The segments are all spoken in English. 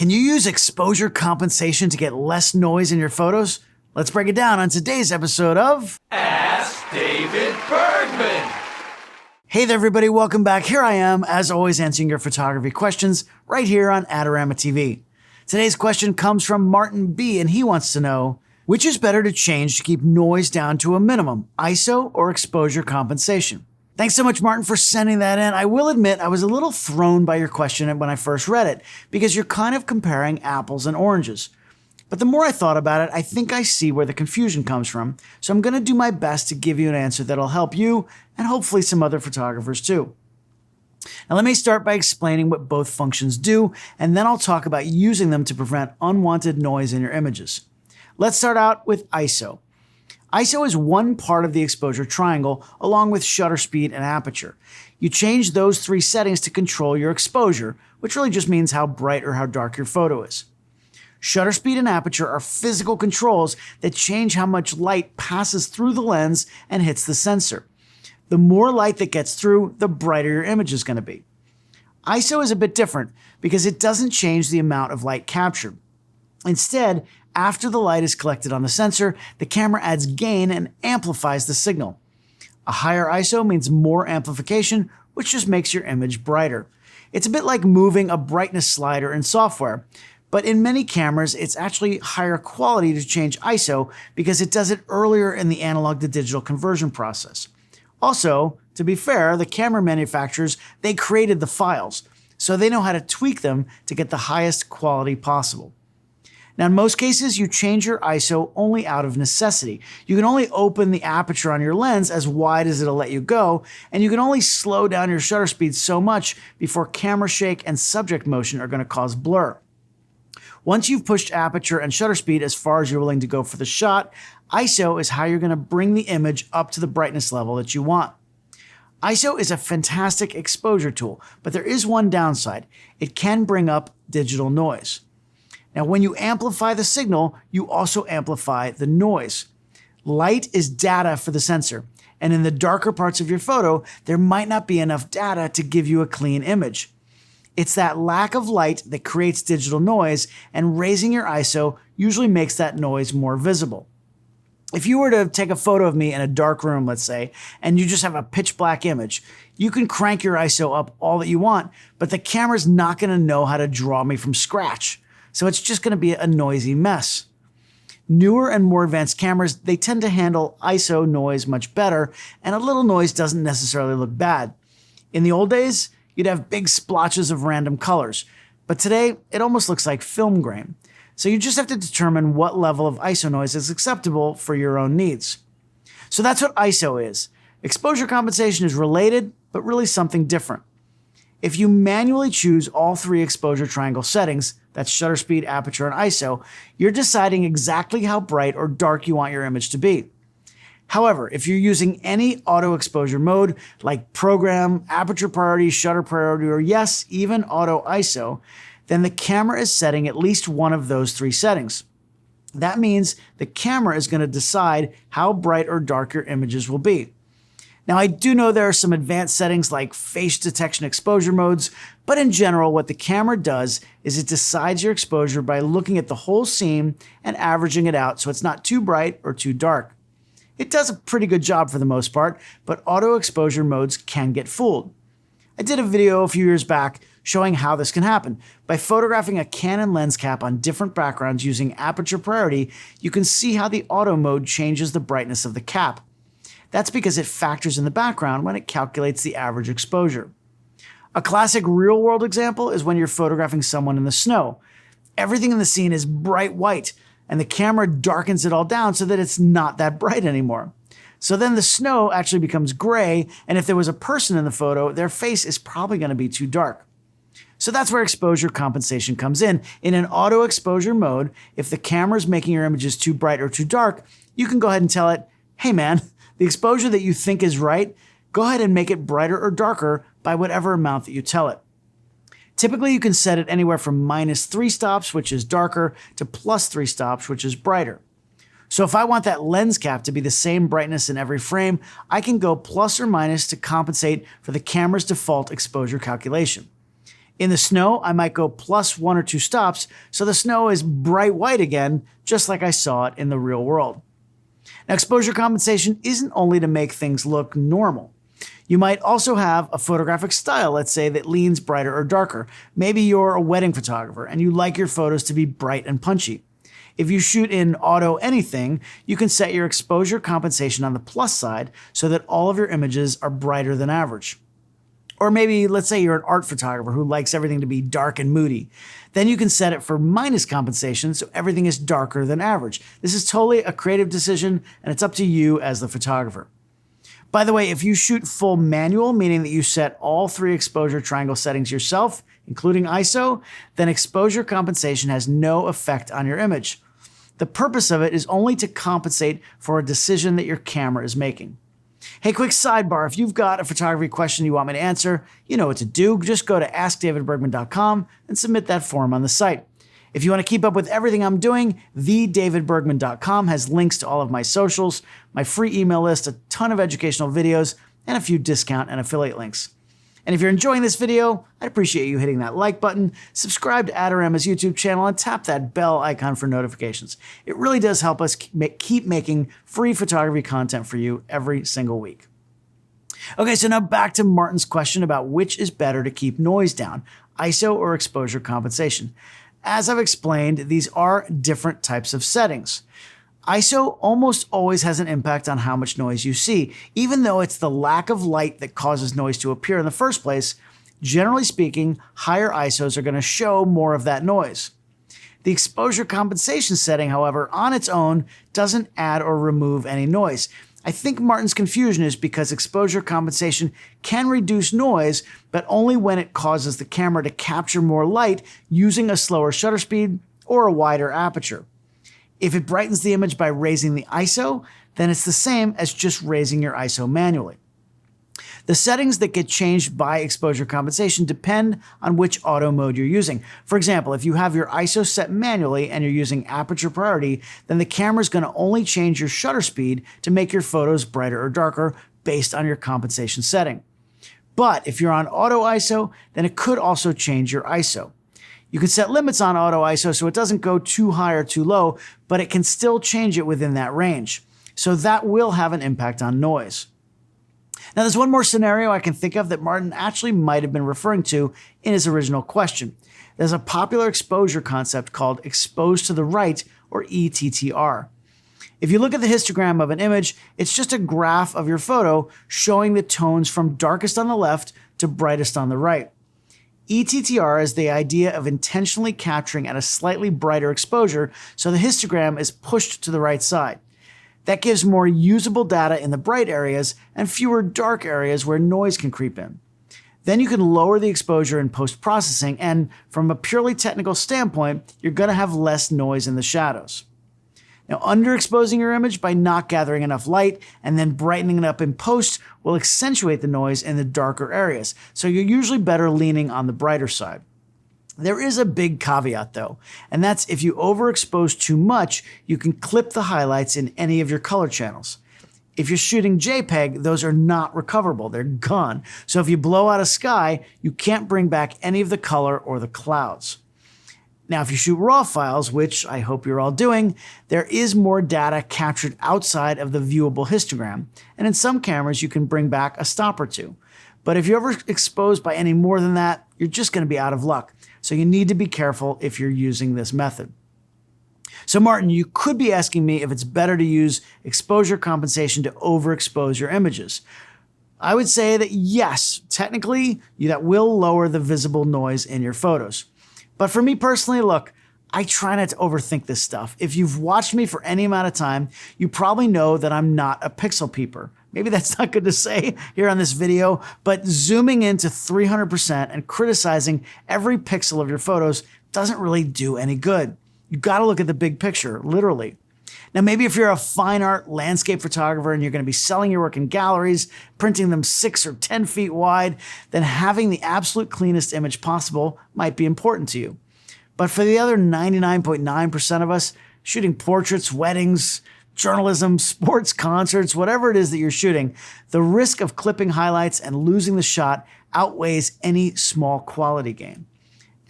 Can you use exposure compensation to get less noise in your photos? Let's break it down on today's episode of Ask David Bergman. Hey there everybody, welcome back. Here I am, as always, answering your photography questions right here on Adorama TV. Today's question comes from Martyn B, and he wants to know, which is better to change to keep noise down to a minimum, ISO or exposure compensation? Thanks so much, Martyn, for sending that in. I will admit I was a little thrown by your question when I first read it, because you're kind of comparing apples and oranges. But the more I thought about it, I think I see where the confusion comes from, so I'm going to do my best to give you an answer that'll help you and hopefully some other photographers too. Now let me start by explaining what both functions do, and then I'll talk about using them to prevent unwanted noise in your images. Let's start out with ISO. ISO is one part of the exposure triangle, along with shutter speed and aperture. You change those three settings to control your exposure, which really just means how bright or how dark your photo is. Shutter speed and aperture are physical controls that change how much light passes through the lens and hits the sensor. The more light that gets through, the brighter your image is going to be. ISO is a bit different because it doesn't change the amount of light captured. Instead, after the light is collected on the sensor, the camera adds gain and amplifies the signal. A higher ISO means more amplification, which just makes your image brighter. It's a bit like moving a brightness slider in software, but in many cameras, it's actually higher quality to change ISO because it does it earlier in the analog to digital conversion process. Also, to be fair, the camera manufacturers, they created the files, so they know how to tweak them to get the highest quality possible. Now, in most cases, you change your ISO only out of necessity. You can only open the aperture on your lens as wide as it'll let you go, and you can only slow down your shutter speed so much before camera shake and subject motion are going to cause blur. Once you've pushed aperture and shutter speed as far as you're willing to go for the shot, ISO is how you're going to bring the image up to the brightness level that you want. ISO is a fantastic exposure tool, but there is one downside. It can bring up digital noise. Now, when you amplify the signal, you also amplify the noise. Light is data for the sensor, and in the darker parts of your photo, there might not be enough data to give you a clean image. It's that lack of light that creates digital noise, and raising your ISO usually makes that noise more visible. If you were to take a photo of me in a dark room, let's say, and you just have a pitch black image, you can crank your ISO up all that you want, but the camera's not going to know how to draw me from scratch. So it's just going to be a noisy mess. Newer and more advanced cameras, they tend to handle ISO noise much better, and a little noise doesn't necessarily look bad. In the old days, you'd have big splotches of random colors, but today it almost looks like film grain. So you just have to determine what level of ISO noise is acceptable for your own needs. So that's what ISO is. Exposure compensation is related, but really something different. If you manually choose all three exposure triangle settings, that's shutter speed, aperture, and ISO, you're deciding exactly how bright or dark you want your image to be. However, if you're using any auto exposure mode like program, aperture priority, shutter priority, or yes, even auto ISO, then the camera is setting at least one of those three settings. That means the camera is going to decide how bright or dark your images will be. Now, I do know there are some advanced settings like face detection exposure modes, but in general, what the camera does is it decides your exposure by looking at the whole scene and averaging it out so it's not too bright or too dark. It does a pretty good job for the most part, but auto exposure modes can get fooled. I did a video a few years back showing how this can happen. By photographing a Canon lens cap on different backgrounds using aperture priority, you can see how the auto mode changes the brightness of the cap. That's because it factors in the background when it calculates the average exposure. A classic real-world example is when you're photographing someone in the snow. Everything in the scene is bright white, and the camera darkens it all down so that it's not that bright anymore. So then the snow actually becomes gray, and if there was a person in the photo, their face is probably going to be too dark. So that's where exposure compensation comes in. In an auto exposure mode, if the camera is making your images too bright or too dark, you can go ahead and tell it, hey man, the exposure that you think is right, go ahead and make it brighter or darker by whatever amount that you tell it. Typically, you can set it anywhere from -3 stops, which is darker, to +3 stops, which is brighter. So if I want that lens cap to be the same brightness in every frame, I can go plus or minus to compensate for the camera's default exposure calculation. In the snow, I might go plus 1 or 2 stops, so the snow is bright white again, just like I saw it in the real world. Now, exposure compensation isn't only to make things look normal. You might also have a photographic style, let's say, that leans brighter or darker. Maybe you're a wedding photographer and you like your photos to be bright and punchy. If you shoot in auto anything, you can set your exposure compensation on the plus side so that all of your images are brighter than average. Or maybe, let's say you're an art photographer who likes everything to be dark and moody. Then you can set it for minus compensation so everything is darker than average. This is totally a creative decision and it's up to you as the photographer. By the way, if you shoot full manual, meaning that you set all 3 exposure triangle settings yourself, including ISO, then exposure compensation has no effect on your image. The purpose of it is only to compensate for a decision that your camera is making. Hey, quick sidebar, if you've got a photography question you want me to answer, you know what to do. Just go to askdavidbergman.com and submit that form on the site. If you want to keep up with everything I'm doing, thedavidbergman.com has links to all of my socials, my free email list, a ton of educational videos, and a few discount and affiliate links. And if you're enjoying this video, I'd appreciate you hitting that like button, subscribe to Adorama's YouTube channel, and tap that bell icon for notifications. It really does help us keep making free photography content for you every single week. Okay, so now back to Martin's question about which is better to keep noise down, ISO or exposure compensation. As I've explained, these are different types of settings. ISO almost always has an impact on how much noise you see. Even though it's the lack of light that causes noise to appear in the first place, generally speaking, higher ISOs are going to show more of that noise. The exposure compensation setting, however, on its own doesn't add or remove any noise. I think Martin's confusion is because exposure compensation can reduce noise, but only when it causes the camera to capture more light using a slower shutter speed or a wider aperture. If it brightens the image by raising the ISO, then it's the same as just raising your ISO manually. The settings that get changed by exposure compensation depend on which auto mode you're using. For example, if you have your ISO set manually and you're using aperture priority, then the camera's going to only change your shutter speed to make your photos brighter or darker based on your compensation setting. But if you're on auto ISO, then it could also change your ISO. You can set limits on auto ISO so it doesn't go too high or too low, but it can still change it within that range. So that will have an impact on noise. Now, there's one more scenario I can think of that Martin actually might have been referring to in his original question. There's a popular exposure concept called exposed to the right, or ETTR. If you look at the histogram of an image, it's just a graph of your photo showing the tones from darkest on the left to brightest on the right. ETTR is the idea of intentionally capturing at a slightly brighter exposure so the histogram is pushed to the right side. That gives more usable data in the bright areas and fewer dark areas where noise can creep in. Then you can lower the exposure in post-processing, and from a purely technical standpoint, you're going to have less noise in the shadows. Now, underexposing your image by not gathering enough light and then brightening it up in post will accentuate the noise in the darker areas, so you're usually better leaning on the brighter side. There is a big caveat though, and that's if you overexpose too much, you can clip the highlights in any of your color channels. If you're shooting JPEG, those are not recoverable, they're gone. So if you blow out a sky, you can't bring back any of the color or the clouds. Now, if you shoot RAW files, which I hope you're all doing, there is more data captured outside of the viewable histogram, and in some cameras you can bring back a stop or two. But if you're overexposed by any more than that, you're just going to be out of luck. So you need to be careful if you're using this method. So Martin, you could be asking me if it's better to use exposure compensation to overexpose your images. I would say that yes, technically that will lower the visible noise in your photos. But for me personally, look, I try not to overthink this stuff. If you've watched me for any amount of time, you probably know that I'm not a pixel peeper. Maybe that's not good to say here on this video, but zooming into 300% and criticizing every pixel of your photos doesn't really do any good. You gotta look at the big picture, literally. Now, maybe if you're a fine art landscape photographer and you're gonna be selling your work in galleries, printing them 6 or 10 feet wide, then having the absolute cleanest image possible might be important to you. But for the other 99.9% of us, shooting portraits, weddings, journalism, sports, concerts, whatever it is that you're shooting, the risk of clipping highlights and losing the shot outweighs any small quality gain.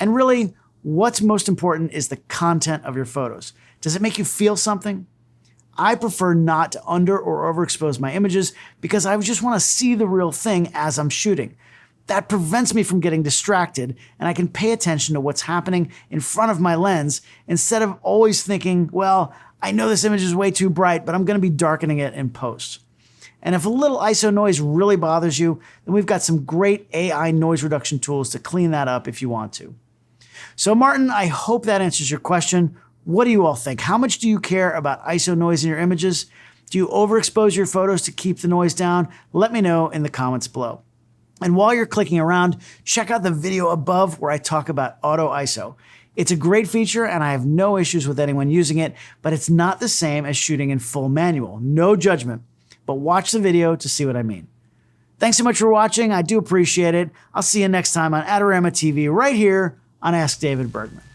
And really, what's most important is the content of your photos. Does it make you feel something? I prefer not to under or overexpose my images because I just want to see the real thing as I'm shooting. That prevents me from getting distracted, and I can pay attention to what's happening in front of my lens instead of always thinking, well, I know this image is way too bright, but I'm going to be darkening it in post. And if a little ISO noise really bothers you, then we've got some great AI noise reduction tools to clean that up if you want to. So Martyn, I hope that answers your question. What do you all think? How much do you care about ISO noise in your images? Do you overexpose your photos to keep the noise down? Let me know in the comments below. And while you're clicking around, check out the video above where I talk about auto ISO. It's a great feature and I have no issues with anyone using it, but it's not the same as shooting in full manual. No judgment, but watch the video to see what I mean. Thanks so much for watching. I do appreciate it. I'll see you next time on Adorama TV right here on Ask David Bergman.